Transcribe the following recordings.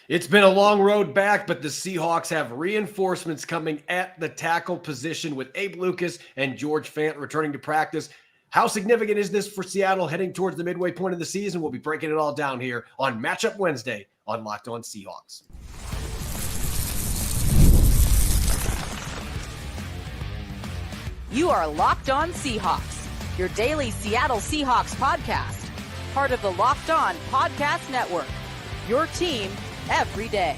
It's been a long road back, but the Seahawks have reinforcements coming at the tackle position with Abe Lucas and George Fant returning to practice. How significant is this for Seattle heading towards the midway point of the season? We'll be breaking it all down here on Matchup Wednesday on Locked On Seahawks. You are Locked On Seahawks, your daily Seattle Seahawks podcast, part of the Locked On Podcast Network, your team every day.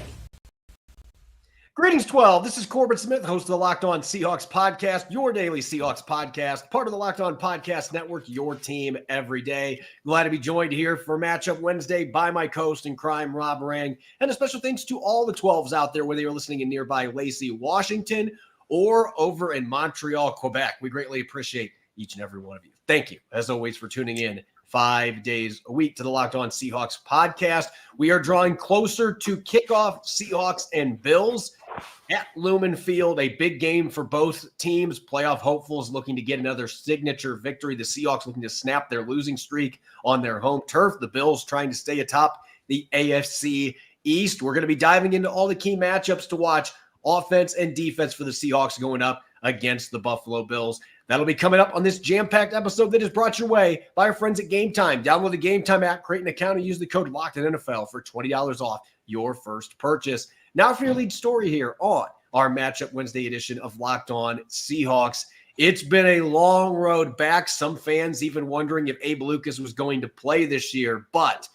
Greetings, 12. This is Corbin Smith, host of the Locked On Seahawks podcast, your daily Seahawks podcast, part of the Locked On Podcast Network, your team every day. Glad to be joined here for Matchup Wednesday by my co-host in crime, Rob Rang. And a special thanks to all the 12s out there, whether you're listening in nearby Lacey, Washington, or over in Montreal, Quebec. We greatly appreciate each and every one of you. Thank you, as always, for tuning in 5 days a week to the Locked On Seahawks podcast. We are drawing closer to kickoff. Seahawks and Bills at Lumen Field, a big game for both teams. Playoff hopefuls looking to get another signature victory. The Seahawks looking to snap their losing streak on their home turf. The Bills trying to stay atop the AFC East. We're going to be diving into all the key matchups to watch, offense and defense for the Seahawks going up against the Buffalo Bills. That'll be coming up on this jam-packed episode that is brought your way by our friends at Game Time. Download the Game Time app, create an account, and use the code LOCKEDONNFL for $20 off your first purchase. Now for your lead story here on our Matchup Wednesday edition of Locked On Seahawks. It's been a long road back. Some fans even wondering if Abe Lucas was going to play this year, but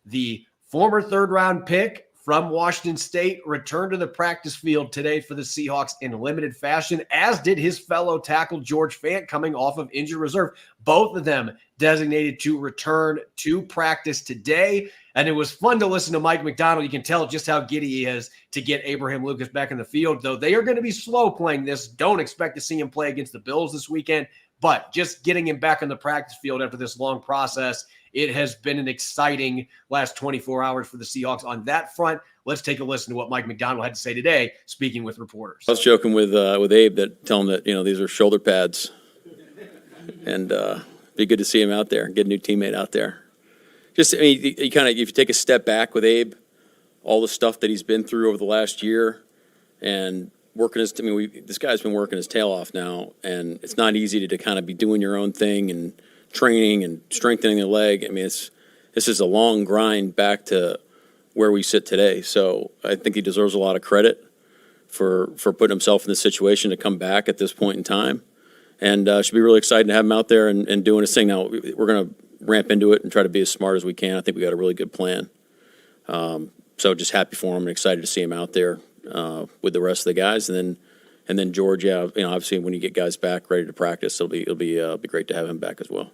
the former third-round pick from Washington State returned to the practice field today for the Seahawks in limited fashion, as did his fellow tackle George Fant coming off of injured reserve. Both of them designated to return to practice today. And it was fun to listen to Mike Macdonald. You can tell just how giddy he is to get Abraham Lucas back in the field, though they are going to be slow playing this. Don't expect to see him play against the Bills this weekend, but just getting him back on the practice field after this long process, it has been an exciting last 24 hours for the Seahawks on that front. Let's take a listen to what Mike Macdonald had to say today, speaking with reporters. I was joking with Abe that tell him that these are shoulder pads, and be good to see him out there, get a new teammate out there. Just you kind of, if you take a step back with Abe, all the stuff that he's been through over the last year, and working his. This guy's been working his tail off now, and it's not easy to kind of be doing your own thing and training and strengthening the leg. This is a long grind back to where we sit today. So I think he deserves a lot of credit for putting himself in this situation to come back at this point in time. And should be really excited to have him out there and doing his thing. Now, we're going to ramp into it and try to be as smart as we can. I think we got a really good plan. So just happy for him and excited to see him out there with the rest of the guys. And then George, obviously when you get guys back ready to practice, it'll be great to have him back as well.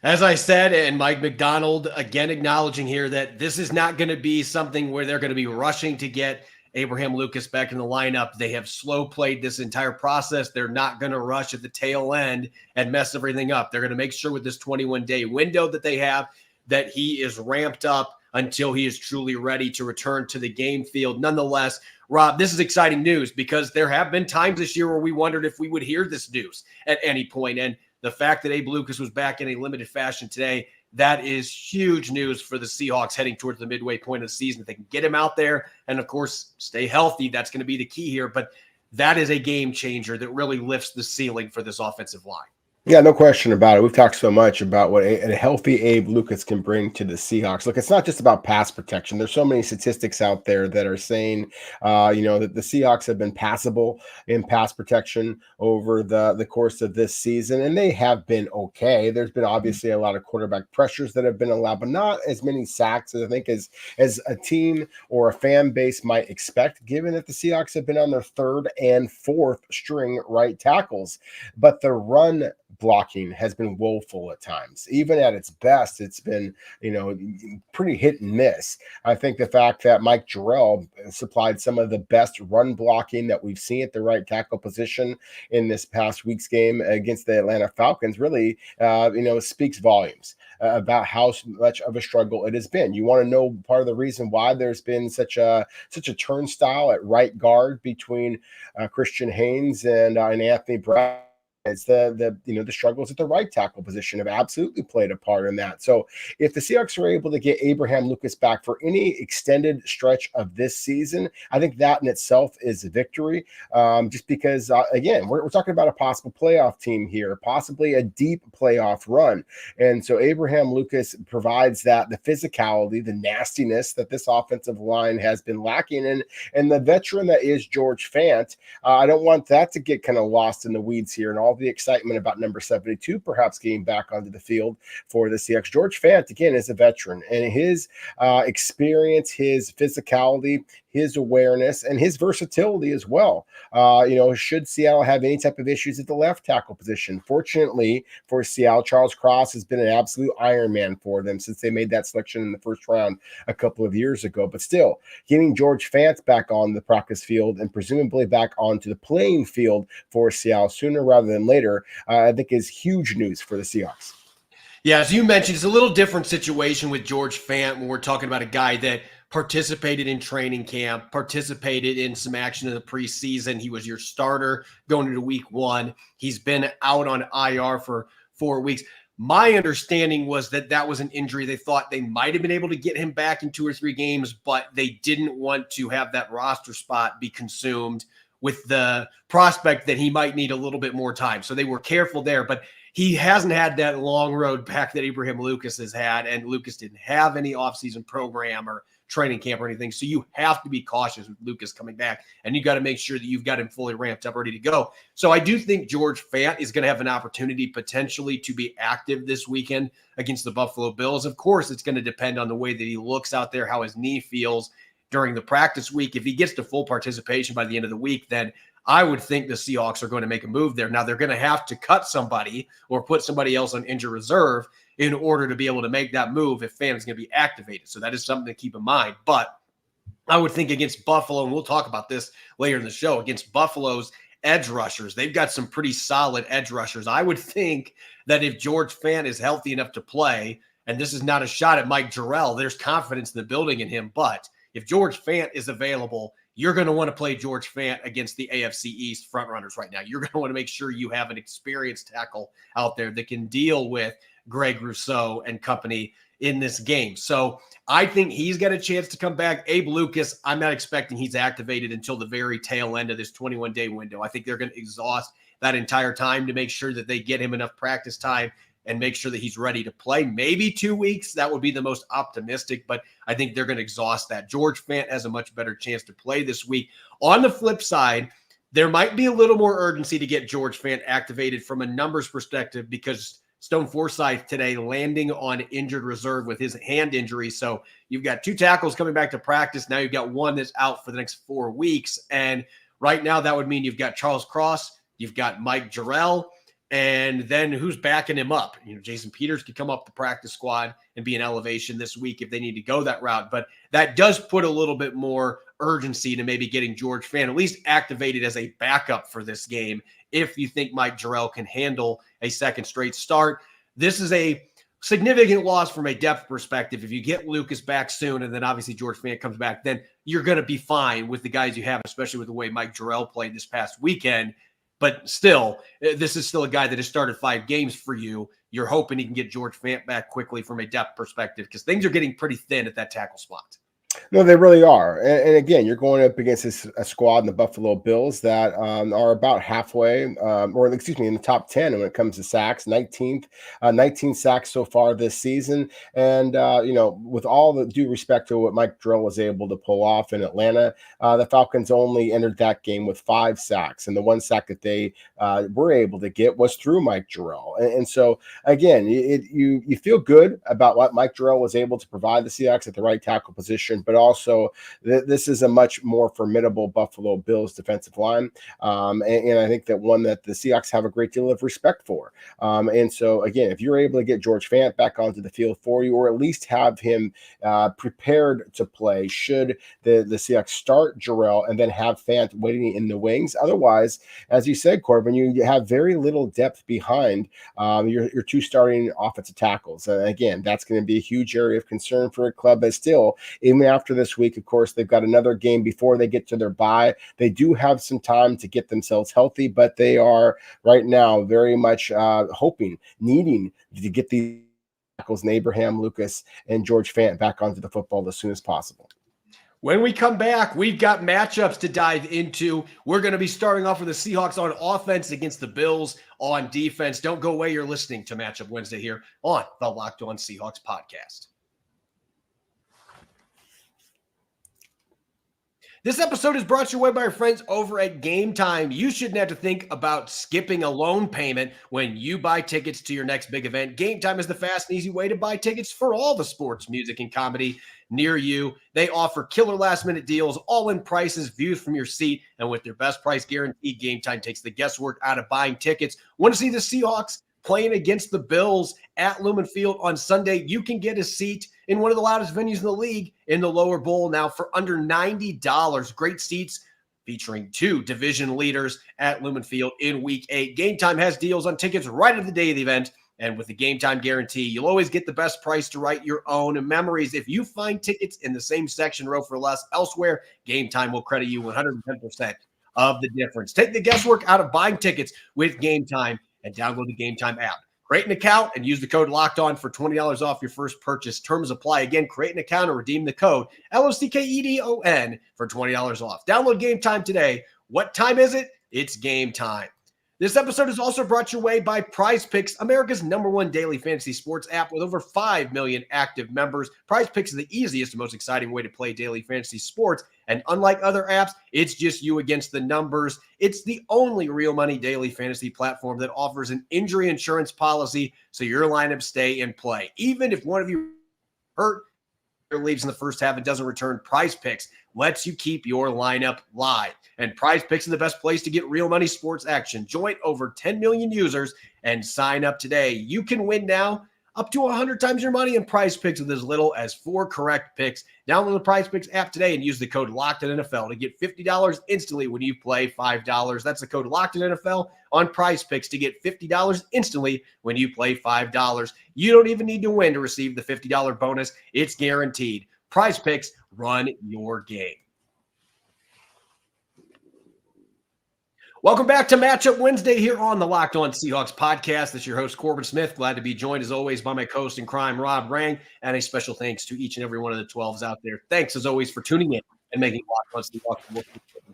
As I said, and Mike Macdonald again acknowledging here that this is not going to be something where they're going to be rushing to get Abraham Lucas back in the lineup. They have slow played this entire process. They're not going to rush at the tail end and mess everything up. They're going to make sure with this 21-day window that they have that he is ramped up until he is truly ready to return to the game field. Nonetheless, Rob, this is exciting news because there have been times this year where we wondered if we would hear this news at any point. And the fact that Abe Lucas was back in a limited fashion today, that is huge news for the Seahawks heading towards the midway point of the season. If they can get him out there and, of course, stay healthy, that's going to be the key here. But that is a game changer that really lifts the ceiling for this offensive line. Yeah, no question about it. We've talked so much about what a healthy Abe Lucas can bring to the Seahawks. Look, it's not just about pass protection. There's so many statistics out there that are saying, that the Seahawks have been passable in pass protection over the course of this season, and they have been okay. There's been obviously a lot of quarterback pressures that have been allowed, but not as many sacks as I think as a team or a fan base might expect, given that the Seahawks have been on their third and fourth string right tackles. But the run blocking has been woeful at times. Even at its best, it's been, pretty hit and miss. I think the fact that Mike Jarrell supplied some of the best run blocking that we've seen at the right tackle position in this past week's game against the Atlanta Falcons really, speaks volumes about how much of a struggle it has been. You want to know part of the reason why there's been such a turnstile at right guard between Christian Haynes and Anthony Brown? the struggles at the right tackle position have absolutely played a part in that. So if the Seahawks are able to get Abraham Lucas back for any extended stretch of this season, I think that in itself is a victory. Just because, again, we're talking about a possible playoff team here, possibly a deep playoff run. And so Abraham Lucas provides that, the physicality, the nastiness that this offensive line has been lacking in. And the veteran that is George Fant, I don't want that to get kind of lost in the weeds here and all the excitement about number 72 perhaps getting back onto the field for the Seahawks. George Fant, again, is a veteran, and his experience, his physicality, his awareness, and his versatility as well. Should Seattle have any type of issues at the left tackle position? Fortunately for Seattle, Charles Cross has been an absolute Iron Man for them since they made that selection in the first round a couple of years ago. But still, getting George Fant back on the practice field and presumably back onto the playing field for Seattle sooner rather than later, I think is huge news for the Seahawks. Yeah, as you mentioned, it's a little different situation with George Fant when we're talking about a guy that participated in training camp, participated in some action in the preseason. He was your starter going into week 1. He's been out on IR for 4 weeks. My understanding was that was an injury. They thought they might have been able to get him back in 2 or 3 games, but they didn't want to have that roster spot be consumed with the prospect that he might need a little bit more time. So they were careful there, but he hasn't had that long road back that Abraham Lucas has had, and Lucas didn't have any offseason program or training camp or anything. So you have to be cautious with Lucas coming back, and you got to make sure that you've got him fully ramped up, ready to go. So I do think George Fant is going to have an opportunity potentially to be active this weekend against the Buffalo Bills. Of course, it's going to depend on the way that he looks out there, how his knee feels during the practice week. If he gets to full participation by the end of the week, then I would think the Seahawks are going to make a move there. Now, they're going to have to cut somebody or put somebody else on injured reserve in order to be able to make that move if Fant is going to be activated. So that is something to keep in mind. But I would think against Buffalo, and we'll talk about this later in the show, against Buffalo's edge rushers, they've got some pretty solid edge rushers. I would think that if George Fant is healthy enough to play, and this is not a shot at Mike Jarrell, there's confidence in the building in him. But if George Fant is available, you're going to want to play George Fant against the AFC East frontrunners right now. You're going to want to make sure you have an experienced tackle out there that can deal with Greg Rousseau and company in this game. So I think he's got a chance to come back. Abe Lucas, I'm not expecting he's activated until the very tail end of this 21-day window. I think they're going to exhaust that entire time to make sure that they get him enough practice time and make sure that he's ready to play. Maybe 2 weeks. That would be the most optimistic, but I think they're going to exhaust that. George Fant has a much better chance to play this week. On the flip side, there might be a little more urgency to get George Fant activated from a numbers perspective because Stone Forsythe today landing on injured reserve with his hand injury. So you've got 2 tackles coming back to practice. Now you've got one that's out for the next 4 weeks. And right now that would mean you've got Charles Cross, you've got Mike Jarrell, and then who's backing him up? Jason Peters could come up the practice squad and be an elevation this week if they need to go that route. But that does put a little bit more urgency to maybe getting George Fant at least activated as a backup for this game if you think Mike Jarrell can handle a second straight start. This is a significant loss from a depth perspective. If you get Lucas back soon and then obviously George Fant comes back, then you're going to be fine with the guys you have, especially with the way Mike Jarrell played this past weekend. But still, this is still a guy that has started 5 games for you. You're hoping he can get George Fant back quickly from a depth perspective because things are getting pretty thin at that tackle spot. No, they really are. And again, you're going up against a squad in the Buffalo Bills that are about halfway, in the top 10 when it comes to sacks, 19th, 19 sacks so far this season. And, with all the due respect to what Mike Jarrell was able to pull off in Atlanta, the Falcons only entered that game with 5 sacks. And the 1 sack that they were able to get was through Mike Jarrell. And so, again, you feel good about what Mike Jarrell was able to provide the Seahawks at the right tackle position, but also this is a much more formidable Buffalo Bills defensive line. And I think that one that the Seahawks have a great deal of respect for. And so, again, if you're able to get George Fant back onto the field for you, or at least have him prepared to play should the Seahawks start Jarrell and then have Fant waiting in the wings. Otherwise, as you said, Corbin, you have very little depth behind your 2 starting offensive tackles. Again, that's going to be a huge area of concern for a club that still, even after this week, of course, they've got another game before they get to their bye. They do have some time to get themselves healthy, but they are right now very much needing to get these tackles, Abraham, Lucas, and George Fant back onto the football as soon as possible. When we come back, we've got matchups to dive into. We're going to be starting off with the Seahawks on offense against the Bills on defense. Don't go away. You're listening to Matchup Wednesday here on the Locked On Seahawks podcast. This episode is brought to you by our friends over at Game Time. You shouldn't have to think about skipping a loan payment when you buy tickets to your next big event. Game Time is the fast and easy way to buy tickets for all the sports, music, and comedy near you. They offer killer last-minute deals, all-in prices, views from your seat, and with their best price guarantee, Game Time takes the guesswork out of buying tickets. Want to see the Seahawks playing against the Bills at Lumen Field on Sunday? You can get a seat in one of the loudest venues in the league in the lower bowl now for under $90. Great seats featuring two division leaders at Lumen Field in Week 8. Game Time has deals on tickets right at the day of the event. And with the Game Time guarantee, you'll always get the best price to write your own memories. If you find tickets in the same section row for less elsewhere, Game Time will credit you 110% of the difference. Take the guesswork out of buying tickets with Game Time and download the Game Time app. Create an account and use the code LOCKEDON for $20 off your first purchase. Terms apply. Again, create an account and redeem the code LOCKEDON for $20 off. Download Game Time today. What time is it? It's game time. This episode is also brought your way by Prize Picks, America's #1 daily fantasy sports app with over 5 million active members. Prize Picks is the easiest and most exciting way to play daily fantasy sports. And unlike other apps, it's just you against the numbers. It's the only real money daily fantasy platform that offers an injury insurance policy so your lineups stay in play. Even if one of you hurt or leaves in the first half and doesn't return, Prize Picks lets you keep your lineup live. And Prize Picks is the best place to get real money sports action. Join over 10 million users and sign up today. You can win now up to 100 times your money in Prize Picks with as little as 4 correct picks. Download the Prize Picks app today and use the code LOCKEDONNFL to get $50 instantly when you play $5. That's the code LOCKEDONNFL on Prize Picks to get $50 instantly when you play $5. You don't even need to win to receive the $50 bonus. It's guaranteed. Prize Picks, run your game. Welcome back to Matchup Wednesday here on the Locked On Seahawks podcast. This is your host, Corbin Smith. Glad to be joined, as always, by my co-host in crime, Rob Rang, and a special thanks to each and every one of the 12s out there. Thanks, as always, for tuning in and making Locked On Seahawks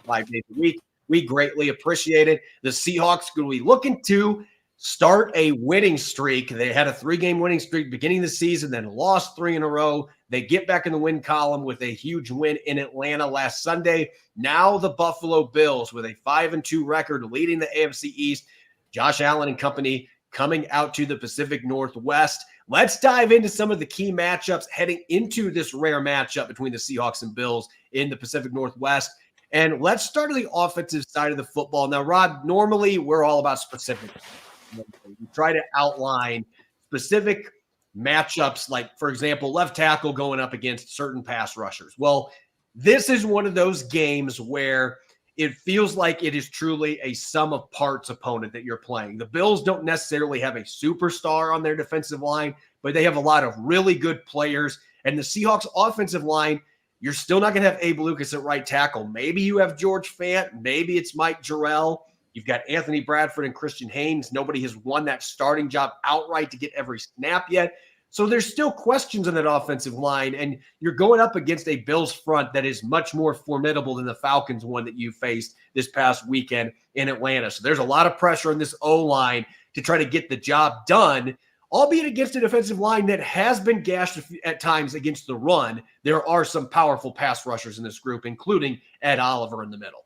5 days a week. We greatly appreciate it. The Seahawks will be looking to start a winning streak. They had a 3-game winning streak beginning of the season, then lost 3 in a row. They get back in the win column with a huge win in Atlanta last Sunday. Now the Buffalo Bills with a 5-2 record leading the AFC East. Josh Allen and company coming out to the Pacific Northwest. Let's dive into some of the key matchups heading into this rare matchup between the Seahawks and Bills in the Pacific Northwest. And let's start on the offensive side of the football. Now, Rob, normally we're all about specifics. We try to outline specific matchups, like, for example, left tackle going up against certain pass rushers. Well, this is one of those games where it feels like it is truly a sum of parts opponent that you're playing. The Bills don't necessarily have a superstar on their defensive line, but they have a lot of really good players. And the Seahawks offensive line, you're still not going to have Abe Lucas at right tackle. Maybe you have George Fant. Maybe it's Mike Jarrell. You've got Anthony Bradford and Christian Haynes. Nobody has won that starting job outright to get every snap yet. So there's still questions on that offensive line, and you're going up against a Bills front that is much more formidable than the Falcons one that you faced this past weekend in Atlanta. So there's a lot of pressure on this O-line to try to get the job done, albeit against a defensive line that has been gashed at times against the run. There are some powerful pass rushers in this group, including Ed Oliver in the middle.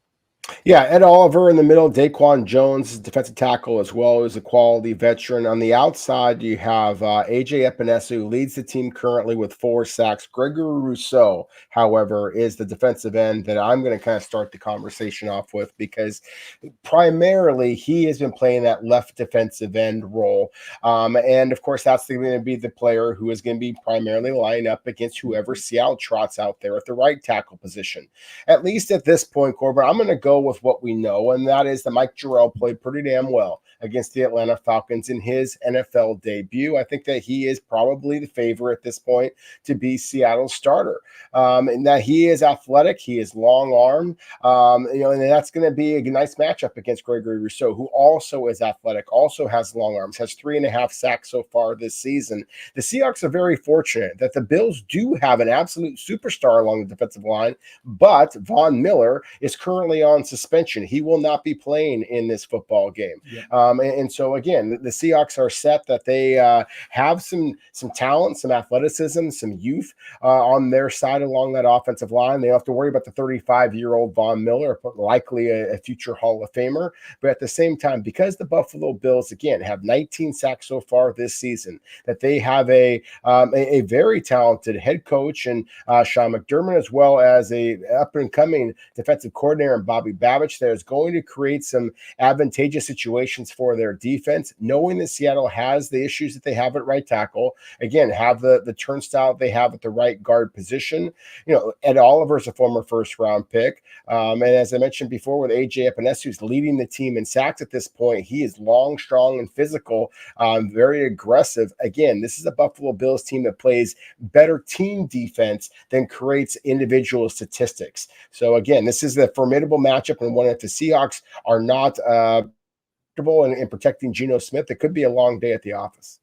Yeah, Ed Oliver in the middle, Daquan Jones, defensive tackle as well, as a quality veteran. On the outside, you have A.J. Epinesa, who leads the team currently with 4 sacks. Gregory Rousseau, however, is the defensive end that I'm going to kind of start the conversation off with, because primarily he has been playing that left defensive end role. And, of course, that's going to be the player who is going to be primarily lining up against whoever Seattle trots out there at the right tackle position. At least at this point, Corbin, I'm going to go go with what we know, and that is that Mike Jarrell played pretty damn well against the Atlanta Falcons in his NFL debut. I think that he is probably the favorite at this point to be Seattle's starter, and that he is athletic, he is long-armed, and that's going to be a nice matchup against Gregory Rousseau, who also is athletic, also has long arms, has 3.5 sacks so far this season. The Seahawks are very fortunate that the Bills do have an absolute superstar along the defensive line, but Von Miller is currently on suspension. He will not be playing in this football game. Yeah. And so, again, the Seahawks are set that they have some talent, some athleticism, some youth on their side along that offensive line. They don't have to worry about the 35-year-old Von Miller, likely a future Hall of Famer. But at the same time, because the Buffalo Bills, again, have 19 sacks so far this season, that they have a very talented head coach and Sean McDermott, as well as a up-and-coming defensive coordinator and Bobby Babich, that is going to create some advantageous situations for their defense, knowing that Seattle has the issues that they have at right tackle. Again, have the turnstile they have at the right guard position. Ed Oliver's a former first-round pick. And as I mentioned before, with A.J. Epinesa, who's leading the team in sacks at this point, he is long, strong, and physical, very aggressive. Again, this is a Buffalo Bills team that plays better team defense than creates individual statistics. So again, this is a formidable matchup, and one that the Seahawks are not in protecting Geno Smith. It could be a long day at the office.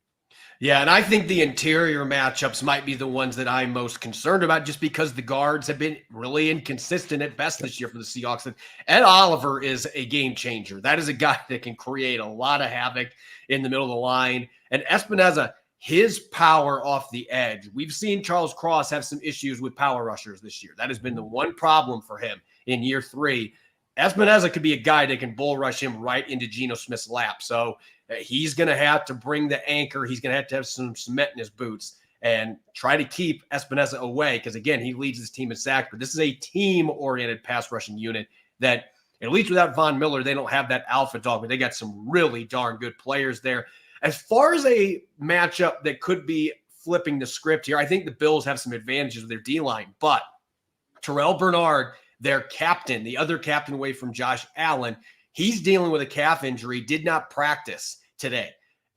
Yeah, and I think the interior matchups might be the ones that I'm most concerned about, just because the guards have been really inconsistent at best this year for the Seahawks. And Ed Oliver is a game changer. That is a guy that can create a lot of havoc in the middle of the line. And Espinoza, his power off the edge. We've seen Charles Cross have some issues with power rushers this year. That has been the one problem for him in year 3. Espinoza could be a guy that can bull rush him right into Geno Smith's lap. So he's going to have to bring the anchor. He's going to have some cement in his boots and try to keep Espinoza away, because, again, he leads his team in sacks. But this is a team-oriented pass rushing unit that, at least without Von Miller, they don't have that alpha dog, but they got some really darn good players there. As far as a matchup that could be flipping the script here, I think the Bills have some advantages with their D-line. But Terrell Bernard, their captain, the other captain away from Josh Allen, he's dealing with a calf injury, did not practice today.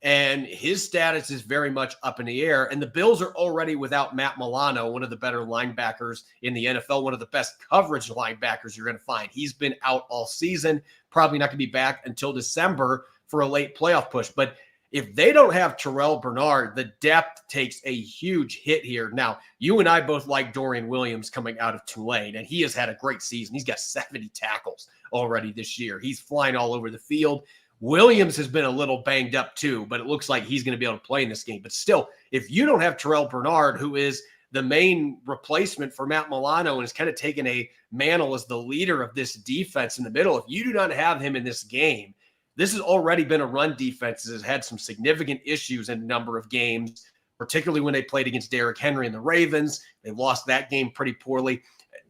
And his status is very much up in the air. And the Bills are already without Matt Milano, one of the better linebackers in the NFL, one of the best coverage linebackers you're going to find. He's been out all season, probably not going to be back until December for a late playoff push. But if they don't have Terrell Bernard, the depth takes a huge hit here. Now, you and I both like Dorian Williams coming out of Tulane, and he has had a great season. He's got 70 tackles already this year. He's flying all over the field. Williams has been a little banged up too, but it looks like he's going to be able to play in this game. But still, if you don't have Terrell Bernard, who is the main replacement for Matt Milano and is kind of taking a mantle as the leader of this defense in the middle, if you do not have him in this game, this has already been a run defense that has had some significant issues in a number of games, particularly when they played against Derrick Henry and the Ravens. They lost that game pretty poorly.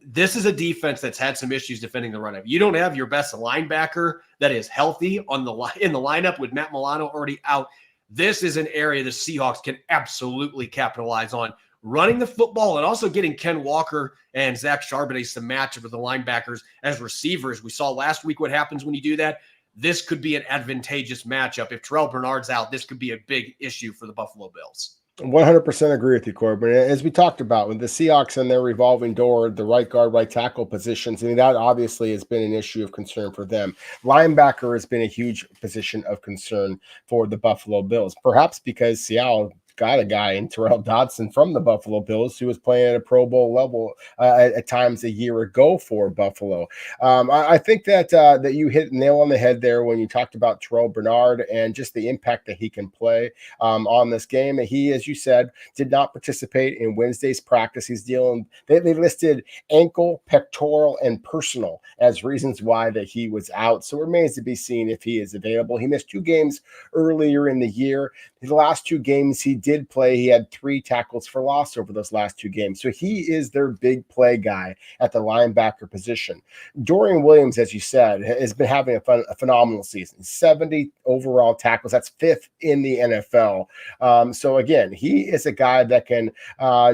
This is a defense that's had some issues defending the run. If you don't have your best linebacker that is healthy in the lineup with Matt Milano already out, this is an area the Seahawks can absolutely capitalize on. Running the football and also getting Ken Walker and Zach Charbonnet some matchup with the linebackers as receivers. We saw last week what happens when you do that. This could be an advantageous matchup. If Terrell Bernard's out, this could be a big issue for the Buffalo Bills. 100% agree with you, Corbin. As we talked about with the Seahawks and their revolving door, the right guard, right tackle positions, I mean, that obviously has been an issue of concern for them. Linebacker has been a huge position of concern for the Buffalo Bills, perhaps because Seattle got a guy in Terrell Dodson from the Buffalo Bills who was playing at a Pro Bowl level at times a year ago for Buffalo. I think that you hit the nail on the head there when you talked about Terrell Bernard and just the impact that he can play on this game. And he, as you said, did not participate in Wednesday's practice. He's dealing. They listed ankle, pectoral, and personal as reasons why that he was out. So it remains to be seen if he is available. He missed 2 games earlier in the year. The last 2 games he did play, he had 3 tackles for loss over those last 2 games. So he is their big play guy at the linebacker position. Dorian Williams, as you said, has been having a phenomenal season. 70 overall tackles. That's 5th in the NFL. So again, he is a guy that can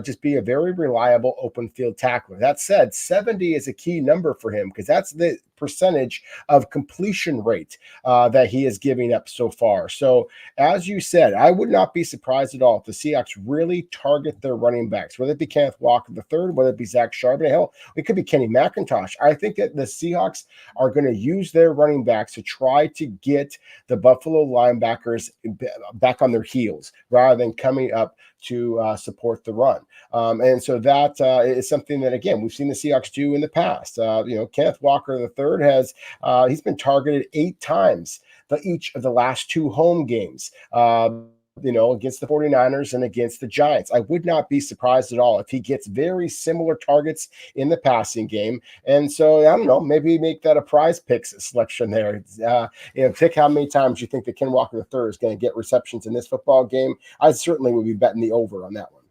just be a very reliable open field tackler. That said, 70 is a key number for him because that's percentage of completion rate that he is giving up so far. So, as you said, I would not be surprised at all if the Seahawks really target their running backs, whether it be Kenneth Walker III, whether it be Zach Charbonnet. Hell, it could be Kenny McIntosh. I think that the Seahawks are going to use their running backs to try to get the Buffalo linebackers back on their heels rather than coming up to support the run. And so that is something that, again, we've seen the Seahawks do in the past. Kenneth Walker III he's been targeted 8 times each of the last 2 home games. Against the 49ers and against the Giants. I would not be surprised at all if he gets very similar targets in the passing game. And so, I don't know, maybe make that a prize picks selection there. Pick how many times you think that Ken Walker III is going to get receptions in this football game. I certainly would be betting the over on that one.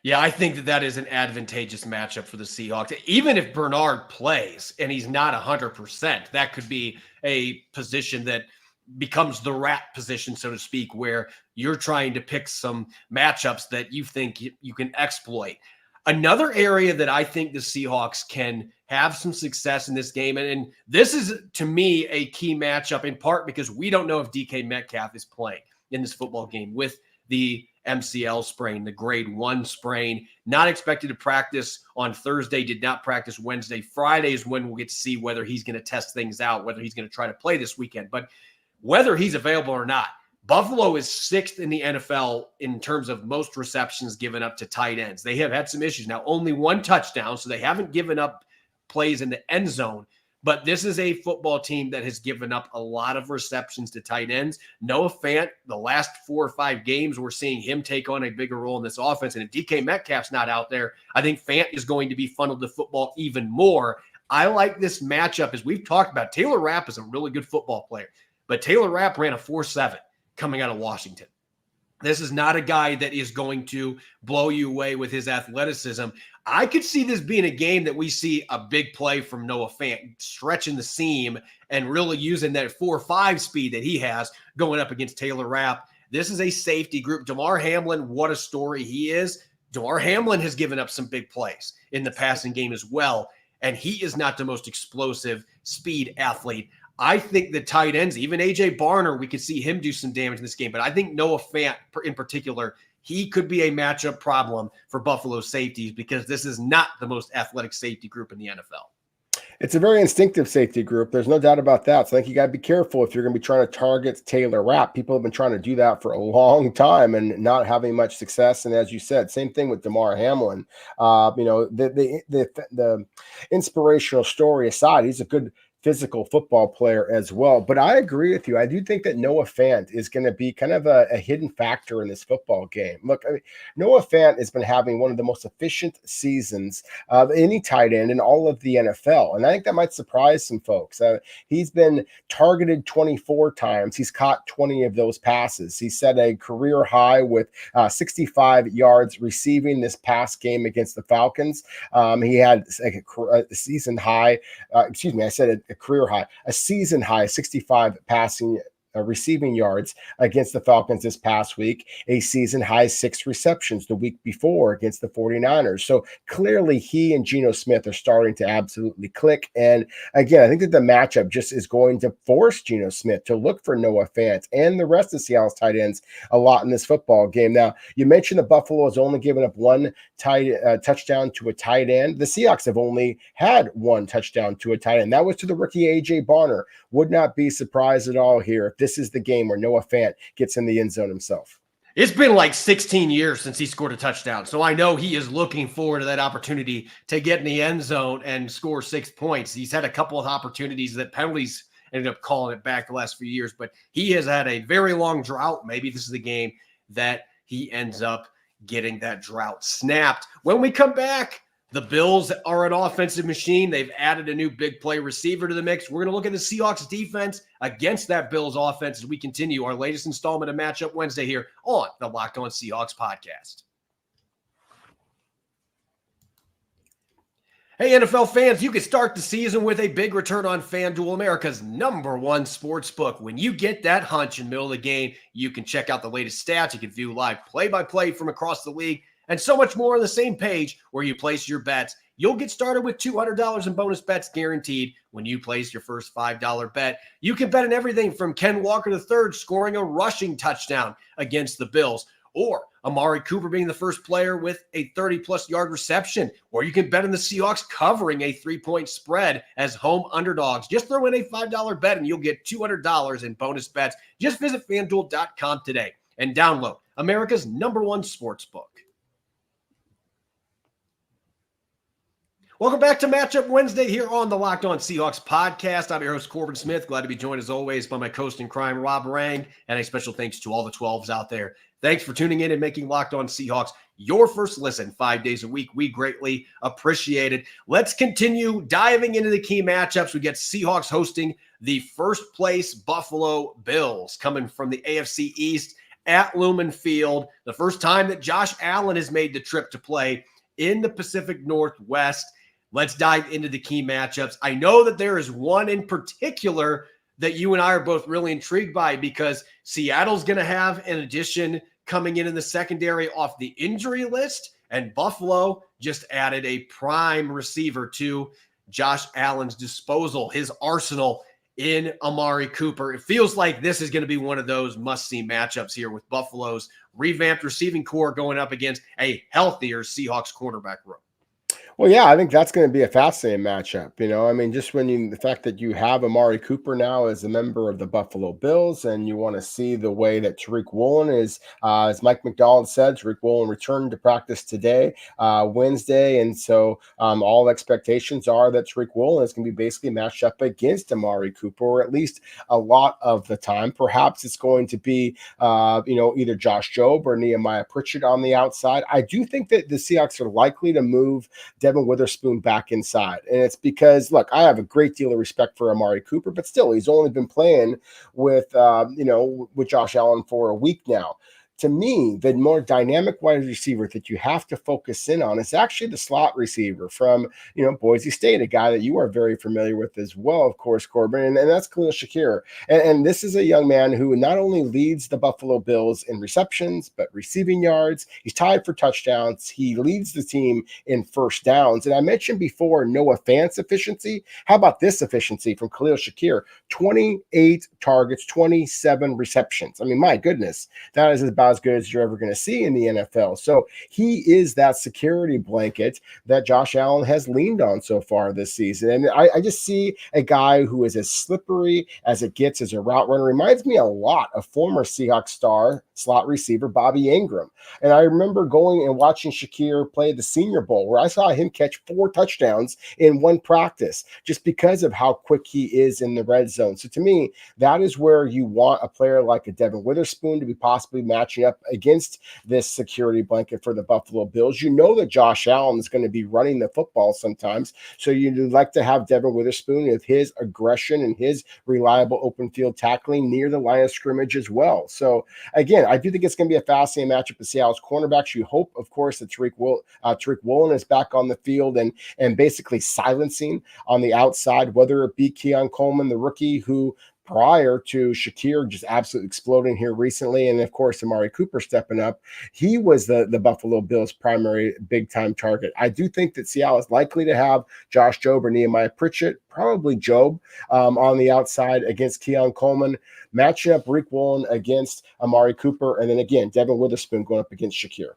Yeah, I think that is an advantageous matchup for the Seahawks. Even if Bernard plays and he's not 100%, that could be a position that becomes the rat position, so to speak, where you're trying to pick some matchups that you think you can exploit. Another area that I think the Seahawks can have some success in this game, and this is, to me, a key matchup in part because we don't know if DK Metcalf is playing in this football game with the MCL sprain, the grade 1 sprain, not expected to practice on Thursday, did not practice Wednesday. Friday is when we'll get to see whether he's going to test things out, whether he's going to try to play this weekend. But whether he's available or not, Buffalo is 6th in the NFL in terms of most receptions given up to tight ends. They have had some issues. Now, only 1 touchdown, so they haven't given up plays in the end zone. But this is a football team that has given up a lot of receptions to tight ends. Noah Fant, the last 4 or 5 games, we're seeing him take on a bigger role in this offense. And if DK Metcalf's not out there, I think Fant is going to be funneled to football even more. I like this matchup. As we've talked about, Taylor Rapp is a really good football player. But Taylor Rapp ran a 4.7 coming out of Washington. This is not a guy that is going to blow you away with his athleticism. I could see this being a game that we see a big play from Noah Fant, stretching the seam and really using that 4.5 speed that he has going up against Taylor Rapp. This is a safety group. Damar Hamlin, what a story he is. Damar Hamlin has given up some big plays in the passing game as well, and he is not the most explosive speed athlete. I think the tight ends, even A.J. Barner, we could see him do some damage in this game. But I think Noah Fant in particular, he could be a matchup problem for Buffalo safeties because this is not the most athletic safety group in the NFL. It's a very instinctive safety group. There's no doubt about that. So I think you got to be careful if you're going to be trying to target Taylor Rapp. People have been trying to do that for a long time and not having much success. And as you said, same thing with Damar Hamlin. The inspirational story aside, he's a good physical football player as well. But I agree with you. I do think that Noah Fant is going to be kind of a hidden factor in this football game. Look, Noah Fant has been having one of the most efficient seasons of any tight end in all of the NFL. And I think that might surprise some folks. He's been targeted 24 times. He's caught 20 of those passes. He set a career high with 65 yards receiving this past game against the Falcons. He had a season high, a career high, a season high, 65 receiving yards against the Falcons this past week, a season high 6 receptions the week before against the 49ers. So clearly he and Geno Smith are starting to absolutely click. And again, I think that the matchup just is going to force Geno Smith to look for Noah Fant and the rest of Seattle's tight ends a lot in this football game. Now, you mentioned that Buffalo has only given up 1 touchdown to a tight end. The Seahawks have only had 1 touchdown to a tight end. That was to the rookie A.J. Barner. Would not be surprised at all here if this is the game where Noah Fant gets in the end zone himself. It's been like 16 years since he scored a touchdown. So I know he is looking forward to that opportunity to get in the end zone and score 6 points. He's had a couple of opportunities that penalties ended up calling it back the last few years, but he has had a very long drought. Maybe this is the game that he ends up getting that drought snapped. When we come back, the Bills are an offensive machine. They've added a new big play receiver to the mix. We're going to look at the Seahawks defense against that Bills offense as we continue our latest installment of Matchup Wednesday here on the Locked On Seahawks podcast. Hey, NFL fans, you can start the season with a big return on FanDuel, America's #1 sports book. When you get that hunch in the middle of the game, you can check out the latest stats. You can view live play-by-play from across the league, and so much more on the same page where you place your bets. You'll get started with $200 in bonus bets guaranteed when you place your first $5 bet. You can bet on everything from Ken Walker III scoring a rushing touchdown against the Bills, or Amari Cooper being the first player with a 30-plus yard reception, or you can bet on the Seahawks covering a 3-point spread as home underdogs. Just throw in a $5 bet and you'll get $200 in bonus bets. Just visit FanDuel.com today and download America's #1 sportsbook. Welcome back to Matchup Wednesday here on the Locked On Seahawks podcast. I'm your host, Corbin Smith. Glad to be joined, as always, by my co-host in crime, Rob Rang. And a special thanks to all the 12s out there. Thanks for tuning in and making Locked On Seahawks your first listen 5 days a week. We greatly appreciate it. Let's continue diving into the key matchups. We get Seahawks hosting the first place Buffalo Bills, coming from the AFC East at Lumen Field. The first time that Josh Allen has made the trip to play in the Pacific Northwest. Let's dive into the key matchups. I know that there is one in particular that you and I are both really intrigued by, because Seattle's going to have an addition coming in the secondary off the injury list, and Buffalo just added a prime receiver to Josh Allen's disposal, his arsenal in Amari Cooper. It feels like this is going to be one of those must-see matchups here, with Buffalo's revamped receiving core going up against a healthier Seahawks cornerback room. Well, yeah, I think that's going to be a fascinating matchup. Just the fact that you have Amari Cooper now as a member of the Buffalo Bills, and you want to see the way that Tariq Woolen is, as Mike McDonald said, Tariq Woolen returned to practice today, Wednesday. And so all expectations are that Tariq Woolen is going to be basically matched up against Amari Cooper, or at least a lot of the time. Perhaps it's going to be, either Josh Jobe or Nehemiah Pritchett on the outside. I do think that the Seahawks are likely to move Devin Witherspoon back inside. And it's because, look, I have a great deal of respect for Amari Cooper, but still, he's only been playing with Josh Allen for a week now. To me, the more dynamic wide receiver that you have to focus in on is actually the slot receiver from, Boise State, a guy that you are very familiar with as well, of course, Corbin, and that's Khalil Shakir. And this is a young man who not only leads the Buffalo Bills in receptions, but receiving yards. He's tied for touchdowns. He leads the team in first downs. And I mentioned before Noah Fant's efficiency. How about this efficiency from Khalil Shakir? 28 targets, 27 receptions. I mean, my goodness, that is about as good as you're ever going to see in the NFL. So he is that security blanket that Josh Allen has leaned on so far this season. And I just see a guy who is as slippery as it gets as a route runner. Reminds me a lot of former Seahawks star slot receiver Bobby Ingram. And I remember going and watching Shakir play the Senior Bowl, where I saw him catch 4 touchdowns in one practice, just because of how quick he is in the red zone. So to me, that is where you want a player like a Devin Witherspoon to be possibly matching up against this security blanket for the Buffalo Bills. You know that Josh Allen is going to be running the football sometimes, so you'd like to have Devin Witherspoon with his aggression and his reliable open field tackling near the line of scrimmage as well. So again, I do think it's going to be a fascinating matchup with Seattle's cornerbacks. You hope, of course, that Tariq Woolen is back on the field and basically silencing on the outside, whether it be Keon Coleman, the rookie, who prior to Shakir just absolutely exploding here recently, and of course Amari Cooper stepping up, he was the Buffalo Bills' primary big-time target. I do think that Seattle is likely to have Josh Jobe or Nehemiah Pritchett, probably Jobe, on the outside against Keon Coleman, matching up Tariq Woolen against Amari Cooper, and then again, Devin Witherspoon going up against Shakir.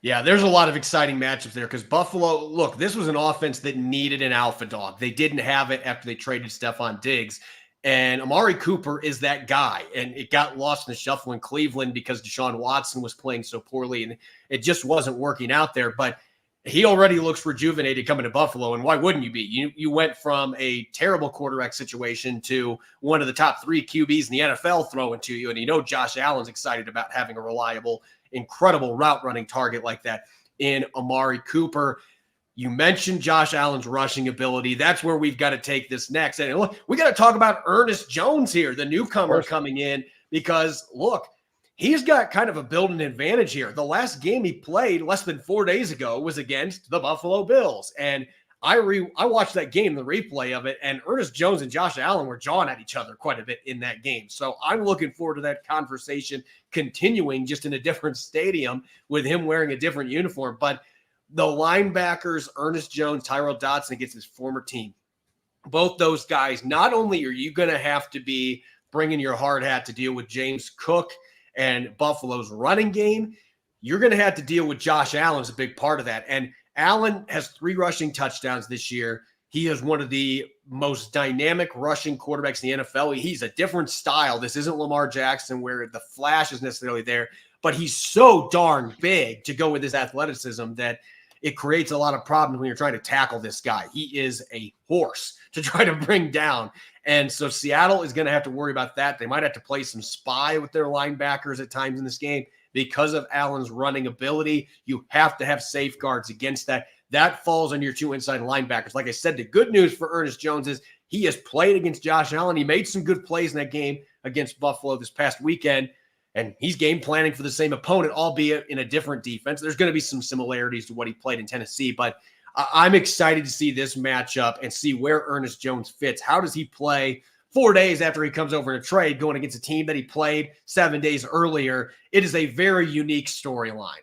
Yeah, there's a lot of exciting matchups there, because Buffalo, look, this was an offense that needed an alpha dog. They didn't have it after they traded Stephon Diggs. And Amari Cooper is that guy. And it got lost in the shuffle in Cleveland because Deshaun Watson was playing so poorly, and it just wasn't working out there. But he already looks rejuvenated coming to Buffalo. And why wouldn't you be? You went from a terrible quarterback situation to one of the top 3 QBs in the NFL throwing to you. And Josh Allen's excited about having a reliable, incredible route running target like that in Amari Cooper. You mentioned Josh Allen's rushing ability. That's where we've got to take this next. And look, we got to talk about Ernest Jones here, the newcomer coming in, because look, he's got kind of a built-in advantage here. The last game he played less than 4 days ago was against the Buffalo Bills. And I watched that game, the replay of it, and Ernest Jones and Josh Allen were jawing at each other quite a bit in that game. So I'm looking forward to that conversation continuing just in a different stadium with him wearing a different uniform. But the linebackers, Ernest Jones, Tyrell Dodson against his former team, both those guys, not only are you going to have to be bringing your hard hat to deal with James Cook and Buffalo's running game, you're going to have to deal with Josh Allen as a big part of that. And Allen has 3 rushing touchdowns this year. He is one of the most dynamic rushing quarterbacks in the NFL. He's a different style. This isn't Lamar Jackson where the flash is necessarily there, but he's so darn big to go with his athleticism that it creates a lot of problems when you're trying to tackle this guy. He is a horse to try to bring down. And so Seattle is going to have to worry about that. They might have to play some spy with their linebackers at times in this game. Because of Allen's running ability, you have to have safeguards against that. That falls on your 2 inside linebackers. Like I said, the good news for Ernest Jones is he has played against Josh Allen. He made some good plays in that game against Buffalo this past weekend, and he's game planning for the same opponent, albeit in a different defense. There's going to be some similarities to what he played in Tennessee, but I'm excited to see this matchup and see where Ernest Jones fits. How does he play 4 days after he comes over in a trade going against a team that he played 7 days earlier? It is a very unique storyline.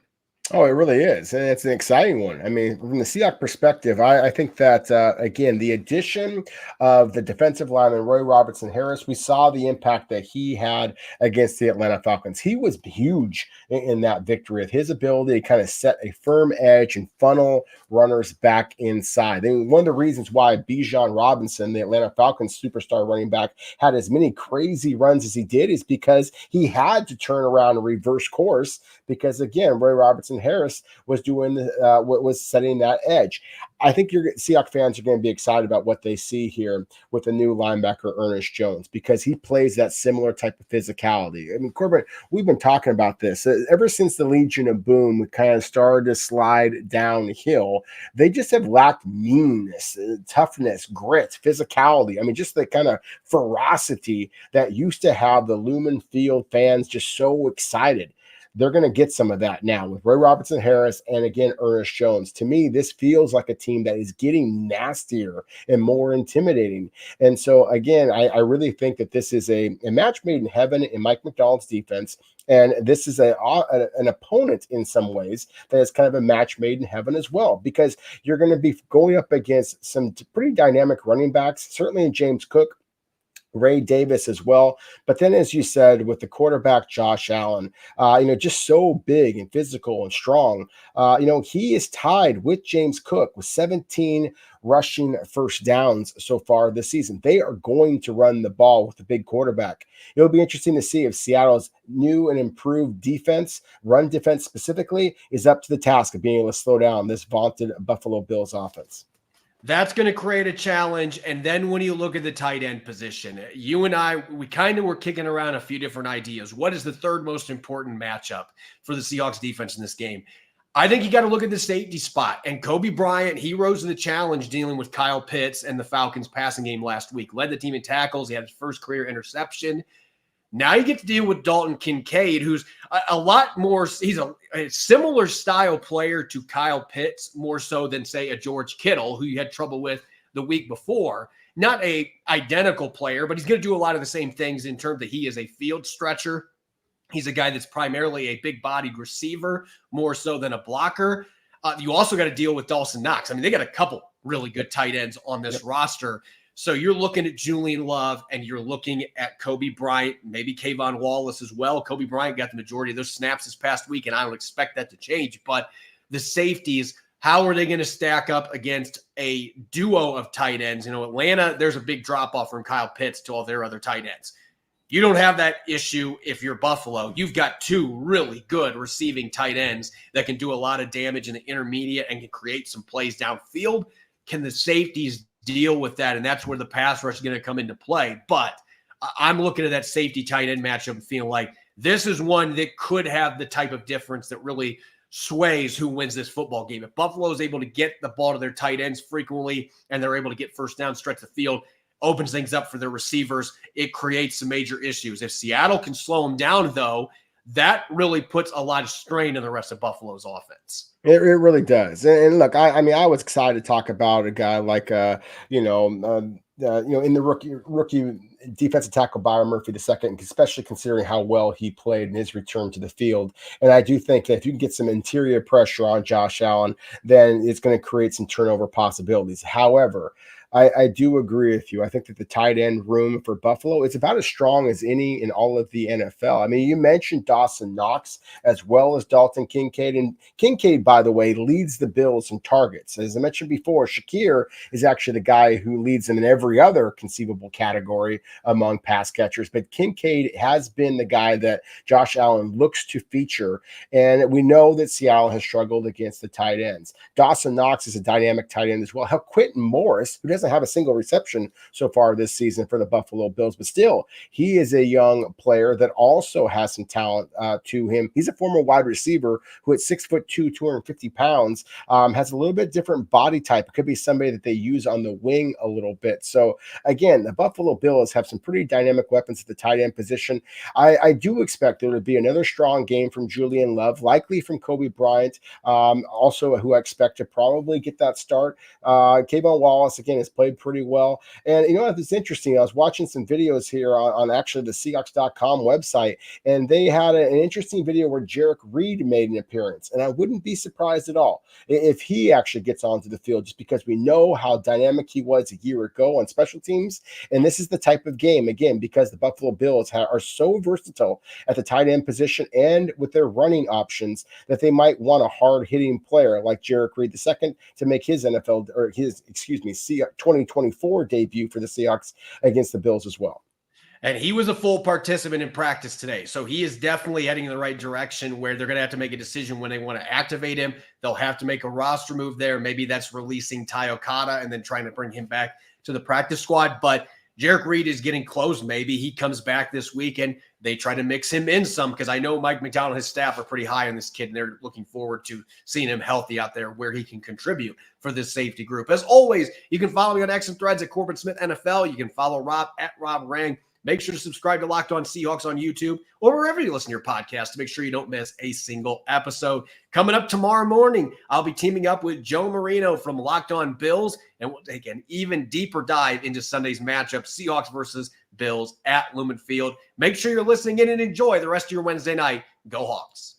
Oh, it really is. And it's an exciting one. I mean, from the Seahawks perspective, I think that, again, the addition of the defensive lineman, Roy Robertson Harris, we saw the impact that he had against the Atlanta Falcons. He was huge in that victory, of his ability to kind of set a firm edge and funnel runners back inside. And one of the reasons why Bijan Robinson, the Atlanta Falcons superstar running back, had as many crazy runs as he did is because he had to turn around and reverse course because, again, Roy Robertson Harris was doing what was setting that edge. I think your Seahawks fans are going to be excited about what they see here with the new linebacker Ernest Jones because he plays that similar type of physicality. I mean, Corbin, we've been talking about this ever since the Legion of Boom. We kind of started to slide downhill. They just have lacked meanness, toughness, grit, physicality. I mean, just the kind of ferocity that used to have the Lumen Field fans just so excited. They're going to get some of that now with Roy Robertson Harris and, again, Ernest Jones. To me, this feels like a team that is getting nastier and more intimidating. And so, again, I really think that this is a match made in heaven in Mike McDonald's defense. And this is an opponent in some ways that is kind of a match made in heaven as well, because you're going to be going up against some pretty dynamic running backs, certainly in James Cook, Ray Davis as well. But then, as you said, with the quarterback, Josh Allen, just so big and physical and strong, he is tied with James Cook with 17 rushing first downs so far this season. They are going to run the ball with the big quarterback. It'll be interesting to see if Seattle's new and improved defense, run defense specifically, is up to the task of being able to slow down this vaunted Buffalo Bills offense. That's going to create a challenge. And then when you look at the tight end position, you and I, we kind of were kicking around a few different ideas. What is the third most important matchup for the Seahawks defense in this game? I think you got to look at the safety spot. And Kobe Bryant, he rose to the challenge dealing with Kyle Pitts and the Falcons passing game last week. Led the team in tackles. He had his first career interception. Now you get to deal with Dalton Kincaid, who's a lot more, he's a similar style player to Kyle Pitts, more so than, say, a George Kittle, who you had trouble with the week before. Not a identical player, but he's going to do a lot of the same things in terms that he is a field stretcher. He's a guy that's primarily a big-bodied receiver, more so than a blocker. You also got to deal with Dawson Knox. I mean, they got a couple really good tight ends on this roster. So you're looking at Julian Love and you're looking at Kobe Bryant, maybe Kayvon Wallace as well. Kobe Bryant got the majority of those snaps this past week, and I don't expect that to change. But the safeties, how are they going to stack up against a duo of tight ends? Atlanta, there's a big drop-off from Kyle Pitts to all their other tight ends. You don't have that issue if you're Buffalo. You've got two really good receiving tight ends that can do a lot of damage in the intermediate and can create some plays downfield. Can the safeties deal with that? And that's where the pass rush is going to come into play. But I'm looking at that safety tight end matchup and feeling like this is one that could have the type of difference that really sways who wins this football game. If Buffalo is able to get the ball to their tight ends frequently and they're able to get first down, stretch the field, opens things up for their receivers, it creates some major issues. If Seattle can slow them down, though, that really puts a lot of strain on the rest of Buffalo's offense. It really does. And look, I mean, I was excited to talk about a guy like, in the rookie defensive tackle Byron Murphy II, especially considering how well he played in his return to the field. And I do think that if you can get some interior pressure on Josh Allen, then it's going to create some turnover possibilities. However, I do agree with you. I think that the tight end room for Buffalo is about as strong as any in all of the NFL. I mean, you mentioned Dawson Knox as well as Dalton Kincaid. And Kincaid, by the way, leads the Bills in targets. As I mentioned before, Shakir is actually the guy who leads them in every other conceivable category among pass catchers. But Kincaid has been the guy that Josh Allen looks to feature. And we know that Seattle has struggled against the tight ends. Dawson Knox is a dynamic tight end as well. How Quentin Morris, who doesn't have a single reception so far this season for the Buffalo Bills, but still, he is a young player that also has some talent to him. He's a former wide receiver who at 6'2", 250 pounds, has a little bit different body type. It could be somebody that they use on the wing a little bit. So again, the Buffalo Bills have some pretty dynamic weapons at the tight end position. I do expect there to be another strong game from Julian Love, likely from Kobe Bryant, also who I expect to probably get that start. Kayvon Wallace, again, has played pretty well. And you know what, it's interesting. I was watching some videos here on actually the Seahawks.com website, and they had an interesting video where Jarek Reed made an appearance. And I wouldn't be surprised at all if he actually gets onto the field, just because we know how dynamic he was a year ago on special teams. And this is the type of game, again, because the Buffalo Bills are so versatile at the tight end position and with their running options, that they might want a hard-hitting player like Jarek Reed II to make his 2024 debut for the Seahawks against the Bills as well. And he was a full participant in practice today. So he is definitely heading in the right direction, where they're going to have to make a decision when they want to activate him. They'll have to make a roster move there. Maybe that's releasing Ty Okada and then trying to bring him back to the practice squad. But Jarek Reed is getting close. Maybe he comes back this week and they try to mix him in some, because I know Mike McDonald and his staff are pretty high on this kid, and they're looking forward to seeing him healthy out there where he can contribute for this safety group. As always, you can follow me on X and Threads at Corbin Smith NFL. You can follow Rob at Rob Rang. Make sure to subscribe to Locked On Seahawks on YouTube or wherever you listen to your podcast to make sure you don't miss a single episode. Coming up tomorrow morning, I'll be teaming up with Joe Marino from Locked On Bills, and we'll take an even deeper dive into Sunday's matchup, Seahawks versus Bills at Lumen Field. Make sure you're listening in and enjoy the rest of your Wednesday night. Go Hawks.